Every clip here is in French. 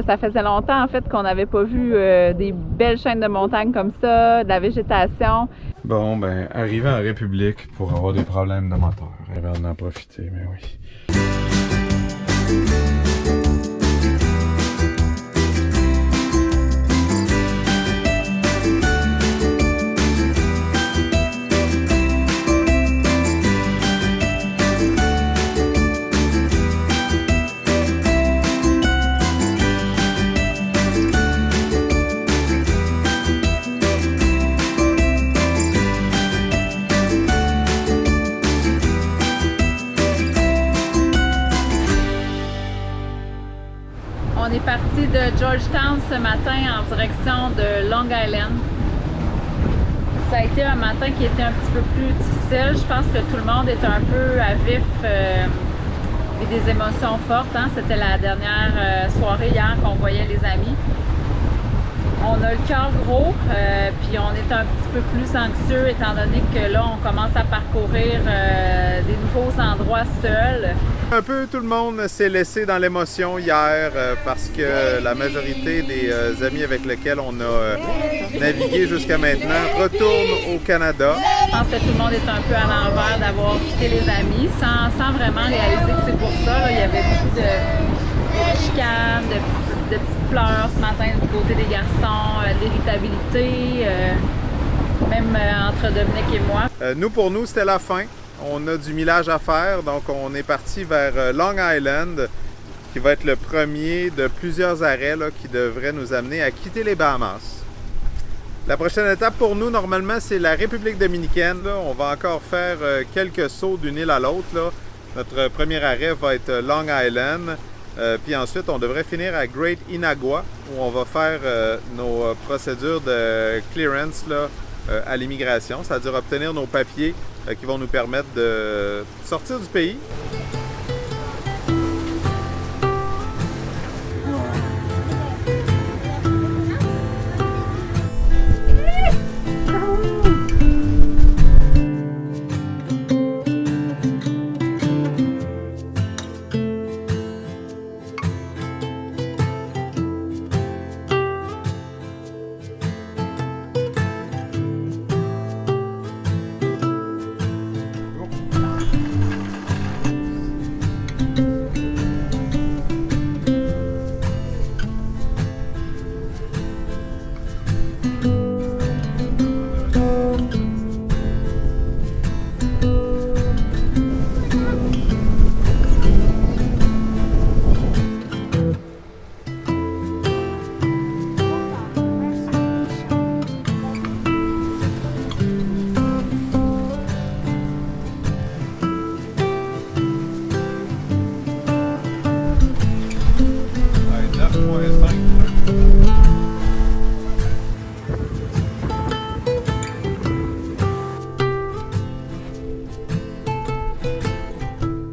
Ça faisait longtemps en fait qu'on n'avait pas vu des belles chaînes de montagnes comme ça, de la végétation. Bon, ben, arrivé en République pour avoir des problèmes de moteur. Elle va en profiter, mais oui. On est parti de Georgetown ce matin en direction de Long Island. Ça a été un matin qui était un petit peu plus difficile. Je pense que tout le monde est un peu à vif et des émotions fortes. Hein? C'était la dernière soirée hier qu'on voyait les amis. On a le cœur gros, puis on est un petit peu plus anxieux étant donné que là, on commence à parcourir des nouveaux endroits seuls. Un peu tout le monde s'est laissé dans l'émotion hier parce que la majorité des amis avec lesquels on a navigué jusqu'à maintenant retournent au Canada. Je pense que tout le monde est un peu à l'envers d'avoir quitté les amis sans vraiment réaliser que c'est pour ça. Là, il y avait beaucoup de chicanes, de petites pleurs ce matin du côté des garçons, de l'irritabilité, même entre Dominique et moi. Nous, pour nous, c'était la fin. On a du millage à faire, donc on est parti vers Long Island, qui va être le premier de plusieurs arrêts là, qui devraient nous amener à quitter les Bahamas. La prochaine étape pour nous, normalement, c'est la République dominicaine. Là. On va encore faire quelques sauts d'une île à l'autre. Notre premier arrêt va être Long Island. Puis ensuite, on devrait finir à Great Inagua, où on va faire nos procédures de clearance là, à l'immigration, c'est-à-dire obtenir nos papiers qui vont nous permettre de sortir du pays.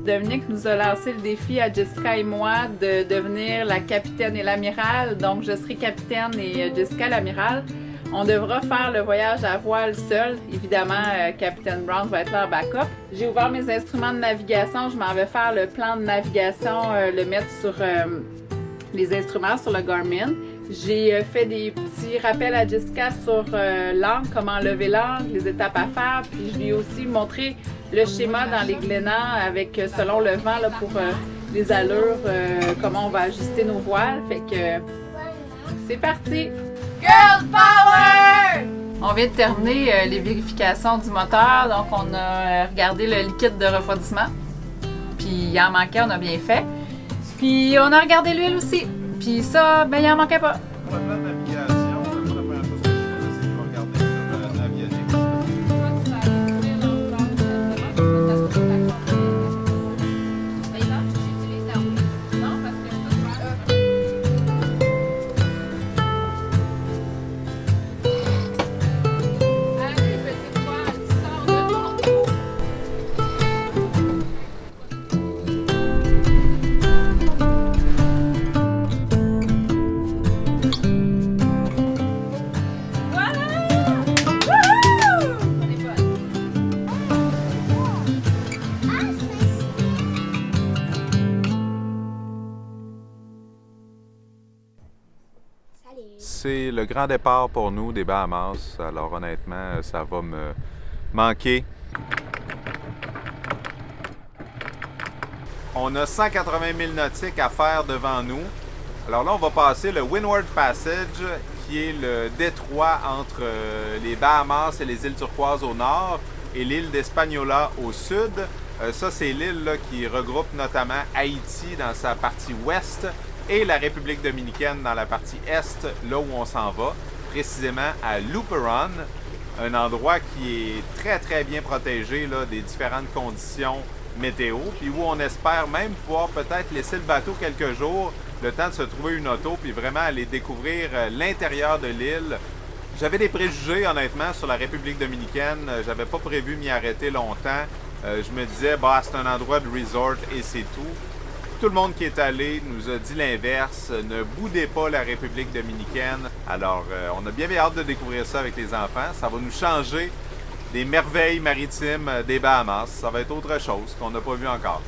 Dominique nous a lancé le défi à Jessica et moi de devenir la capitaine et l'amiral. Donc, je serai capitaine et Jessica l'amiral. On devra faire le voyage à voile seul. Évidemment, Capitaine Brown va être là en backup. J'ai ouvert mes instruments de navigation. Je m'en vais faire le plan de navigation, le mettre sur les instruments sur le Garmin. J'ai fait des petits rappels à Jessica sur l'angle, comment lever l'angle, les étapes à faire. Puis je lui ai aussi montré le schéma dans les glénans avec selon le vent là, pour les allures, comment on va ajuster nos voiles. Fait que c'est parti! Girl Power! On vient de terminer les vérifications du moteur, donc on a regardé le liquide de refroidissement. Puis il en manquait, on a bien fait. Puis on a regardé l'huile aussi. Puis ça, ben il en manquait pas. Pour le plan de navigation, la première chose que je fais, c'est que je vais regarder sur Navionics. C'est le grand départ pour nous des Bahamas. Alors honnêtement, ça va me manquer. On a 180 milles nautiques à faire devant nous. Alors là, on va passer le Windward Passage, qui est le détroit entre les Bahamas et les îles Turquoises au nord et l'île d'Espagnola au sud. Ça, c'est l'île qui regroupe notamment Haïti dans sa partie ouest et la République dominicaine dans la partie est, là où on s'en va, précisément à Luperon, un endroit qui est très très bien protégé là, des différentes conditions météo, puis où on espère même pouvoir peut-être laisser le bateau quelques jours, le temps de se trouver une auto, puis vraiment aller découvrir l'intérieur de l'île. J'avais des préjugés honnêtement sur la République dominicaine, j'avais pas prévu m'y arrêter longtemps. Je me disais, bah, c'est un endroit de resort et c'est tout. Tout le monde qui est allé nous a dit l'inverse. Ne boudez pas la République dominicaine. Alors, on a bien hâte de découvrir ça avec les enfants. Ça va nous changer des merveilles maritimes des Bahamas. Ça va être autre chose qu'on n'a pas vu encore.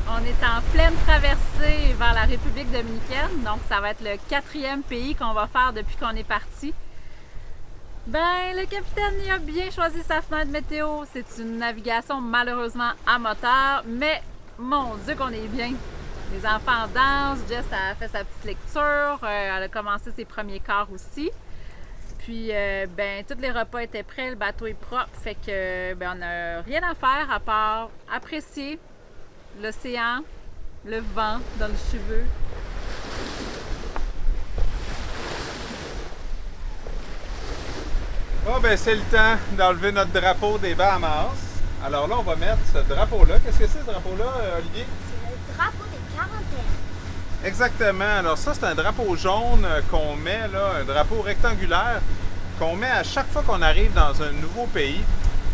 On est en pleine traversée vers la République dominicaine. Donc, ça va être le 4e pays qu'on va faire depuis qu'on est parti. Ben, le capitaine il a bien choisi sa fenêtre météo. C'est une navigation malheureusement à moteur, mais mon Dieu qu'on est bien. Les enfants dansent, Jess a fait sa petite lecture, elle a commencé ses premiers quarts aussi. Puis, ben, tous les repas étaient prêts, le bateau est propre, fait que, ben, on n'a rien à faire à part apprécier l'océan, le vent dans le cheveu. Oh, ben c'est le temps d'enlever notre drapeau des Bahamas. Alors là, on va mettre ce drapeau-là. Qu'est-ce que c'est ce drapeau-là, Olivier? C'est le drapeau des quarantaines. Exactement. Alors ça, c'est un drapeau jaune qu'on met, là, un drapeau rectangulaire, qu'on met à chaque fois qu'on arrive dans un nouveau pays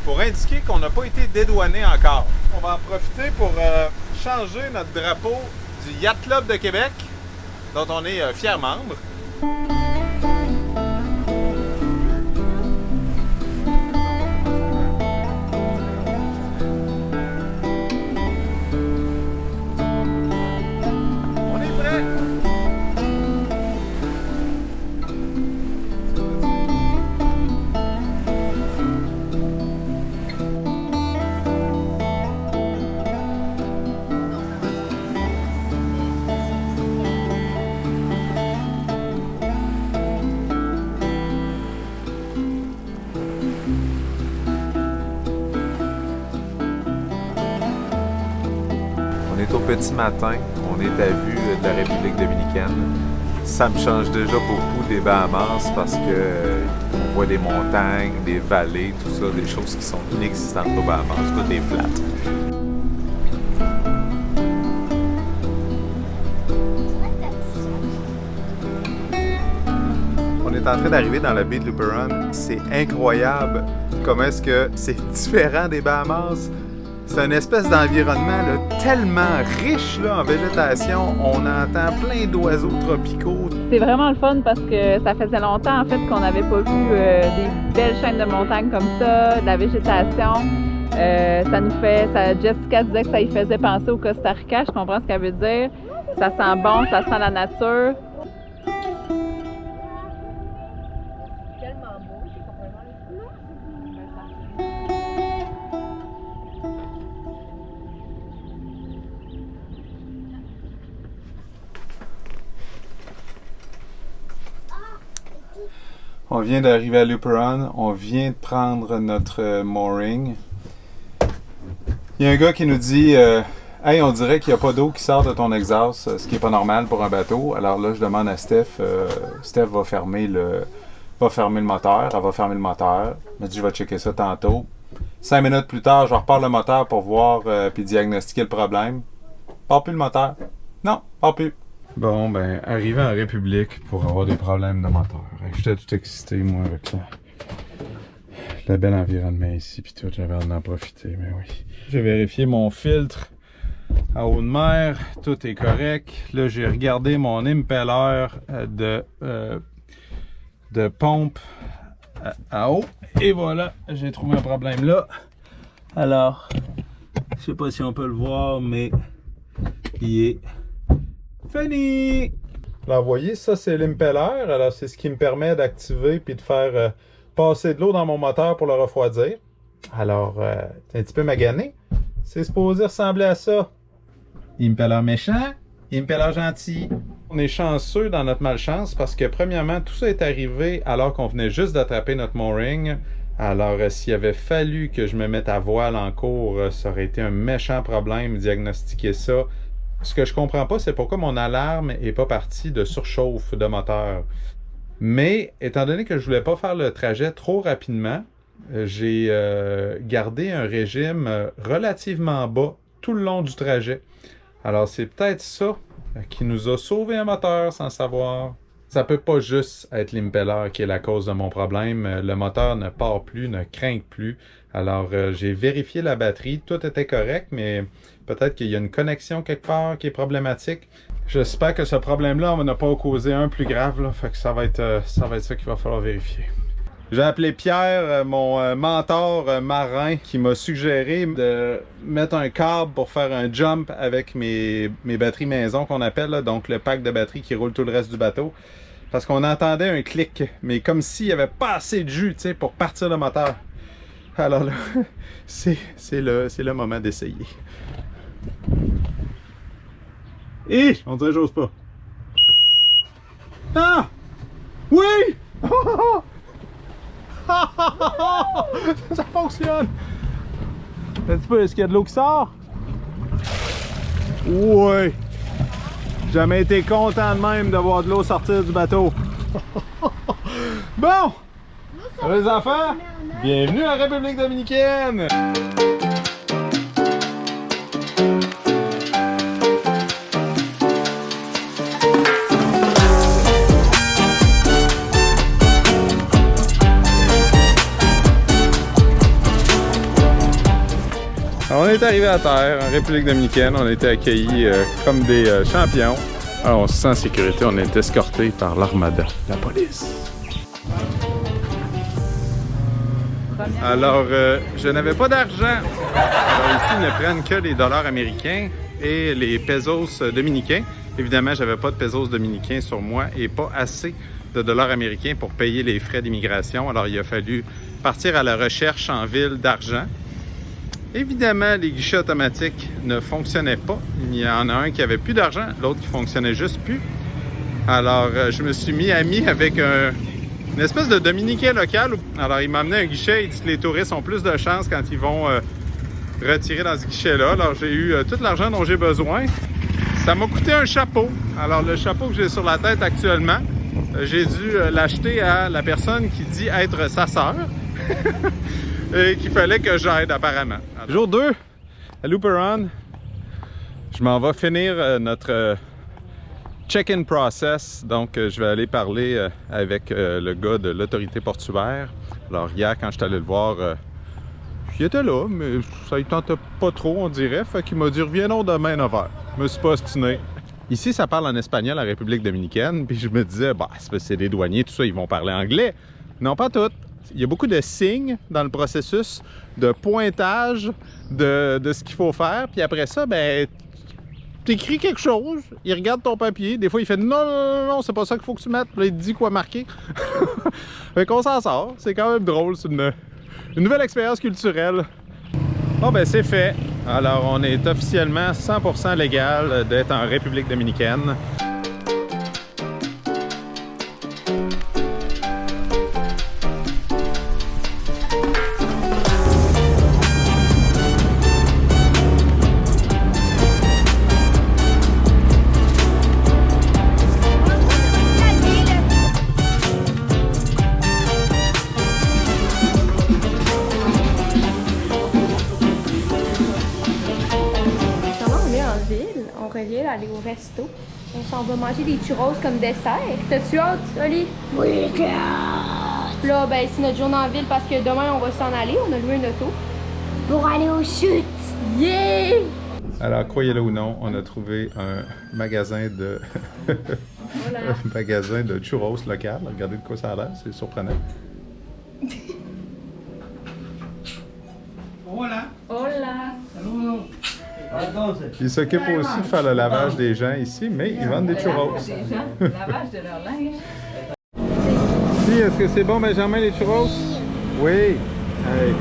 pour indiquer qu'on n'a pas été dédouané encore. On va en profiter pour changer notre drapeau du Yacht Club de Québec, dont on est fier membre. Au petit matin, on est à vue de la République dominicaine. Ça me change déjà beaucoup des Bahamas parce que on voit des montagnes, des vallées, tout ça, des choses qui sont inexistantes aux Bahamas, tout est flat. On est en train d'arriver dans la baie de Luperon. C'est incroyable comment est-ce que c'est différent des Bahamas. C'est une espèce d'environnement là, tellement riche là, en végétation. On entend plein d'oiseaux tropicaux. C'est vraiment le fun parce que ça faisait longtemps en fait qu'on n'avait pas vu des belles chaînes de montagnes comme ça, de la végétation. Ça nous fait, Jessica disait que ça lui faisait penser au Costa Rica, je comprends ce qu'elle veut dire. Ça sent bon, ça sent la nature. On vient d'arriver à Luperon, on vient de prendre notre mooring. Il y a un gars qui nous dit hey, on dirait qu'il n'y a pas d'eau qui sort de ton exhaust, ce qui n'est pas normal pour un bateau. Alors là, je demande à Steph, Steph va fermer le moteur, elle va fermer le moteur. Elle m'a dit je vais checker ça tantôt. 5 minutes plus tard, je repars le moteur pour voir puis diagnostiquer le problème. Part plus le moteur. Non, part plus. Bon, ben, arrivé en République pour avoir des problèmes de moteur. J'étais tout excité, moi, avec le bel environnement ici, puis tout, j'avais hâte d'en profiter, mais oui. J'ai vérifié mon filtre à haute mer, tout est correct. Là, j'ai regardé mon impeller de pompe à eau, et voilà, j'ai trouvé un problème là. Alors, je sais pas si on peut le voir, mais il est Fini! Alors, vous voyez, ça, c'est l'impeller. Alors, c'est ce qui me permet d'activer puis de faire passer de l'eau dans mon moteur pour le refroidir. Alors, c'est un petit peu magané. C'est supposé ressembler à ça. Impeller méchant, impeller gentil. On est chanceux dans notre malchance parce que, premièrement, tout ça est arrivé alors qu'on venait juste d'attraper notre mooring. Alors, s'il avait fallu que je me mette à voile en cours, ça aurait été un méchant problème, diagnostiquer ça. Ce que je comprends pas, c'est pourquoi mon alarme n'est pas partie de surchauffe de moteur. Mais, étant donné que je voulais pas faire le trajet trop rapidement, j'ai gardé un régime relativement bas tout le long du trajet. Alors, c'est peut-être ça qui nous a sauvé un moteur sans savoir. Ça peut pas juste être l'impeller qui est la cause de mon problème. Le moteur ne part plus, ne craint plus. Alors, j'ai vérifié la batterie. Tout était correct, mais peut-être qu'il y a une connexion quelque part qui est problématique. J'espère que ce problème-là, on n'a pas causé un plus grave. Là. Fait que ça va être ça qu'il va falloir vérifier. J'ai appelé Pierre, mon mentor marin, qui m'a suggéré de mettre un câble pour faire un jump avec mes batteries maison qu'on appelle, là, donc le pack de batteries qui roule tout le reste du bateau. Parce qu'on entendait un clic, mais comme s'il n'y avait pas assez de jus, tu sais, pour partir le moteur. Alors là, c'est le moment d'essayer. Et on dirait que j'ose pas. Ah! Oui! Ça fonctionne! Un petit peu, est-ce qu'il y a de l'eau qui sort? Oui! Jamais été content de même de voir de l'eau sortir du bateau. Bon! Les enfants, bienvenue en République dominicaine! On est arrivé à terre en République dominicaine, on a été accueillis comme des champions. Alors on se sent en sécurité, on est escorté par l'armada, la police. Alors, je n'avais pas d'argent. Alors ici, ils ne prennent que les dollars américains et les pesos dominicains. Évidemment, j'avais pas de pesos dominicains sur moi et pas assez de dollars américains pour payer les frais d'immigration. Alors, il a fallu partir à la recherche en ville d'argent. Évidemment, les guichets automatiques ne fonctionnaient pas. Il y en a un qui avait plus d'argent, l'autre qui fonctionnait juste plus. Alors, je me suis mis ami avec une espèce de Dominicain local. Alors, il m'a amené un guichet. Il dit que les touristes ont plus de chance quand ils vont retirer dans ce guichet-là. Alors, j'ai eu tout l'argent dont j'ai besoin. Ça m'a coûté un chapeau. Alors, le chapeau que j'ai sur la tête actuellement, j'ai dû l'acheter à la personne qui dit être sa sœur. Et qu'il fallait que j'aide apparemment. Alors, jour 2 à Luperon. Je m'en vais finir notre check-in process. Donc, je vais aller parler avec le gars de l'autorité portuaire. Alors, hier, quand je suis allé le voir, il était là, mais ça ne tentait pas trop, on dirait. Fait qu'il m'a dit « Reviens donc demain à 9h ». Je me suis pas obstiné. Ici, ça parle en espagnol, la République dominicaine. Puis je me disais, bah, c'est des douaniers, tout ça, ils vont parler anglais. Non, pas tout. Il y a beaucoup de signes dans le processus, de pointage de ce qu'il faut faire. Puis après ça, ben, tu écris quelque chose, il regarde ton papier. Des fois, il fait non, c'est pas ça qu'il faut que tu mettes. Puis là, il te dit quoi marquer. Fait qu'on s'en sort. C'est quand même drôle. C'est une nouvelle expérience culturelle. Bon, ben, c'est fait. Alors, on est officiellement 100% légal d'être en République dominicaine. Aller au resto. On s'en va manger des churros comme dessert. T'as-tu hâte, Oli? Oui, Puis là, ben, c'est notre journée en ville parce que demain, on va s'en aller. On a loué une auto. pour aller aux chutes. Yeah! Alors, croyez-le ou non, on a trouvé un magasin de Voilà. un magasin de churros local. Regardez de quoi ça a l'air, c'est surprenant. Hola. Hola! Saludos. Ils s'occupent aussi de faire le lavage des gens ici, mais ils vendent des churros. Des gens, le lavage de leur linge. Si, est-ce que c'est bon, Benjamin, les churros? Oui. Hey.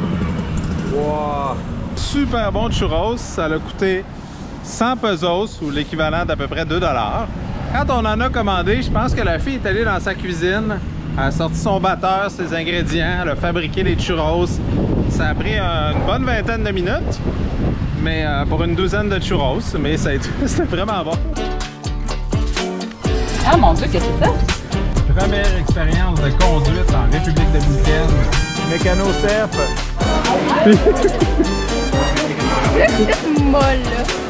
Wow. Super bon churros. Ça a coûté 100 pesos, ou l'équivalent d'à peu près 2 $. Quand on en a commandé, je pense que la fille est allée dans sa cuisine, elle a sorti son batteur, ses ingrédients, elle a fabriqué les churros. Ça a pris une bonne vingtaine de minutes, mais pour une douzaine de churros, mais c'était vraiment bon. Ah mon Dieu, qu'est-ce que c'est ça? Première expérience de conduite en République dominicaine. Mécano-Steph. C'est molle, là.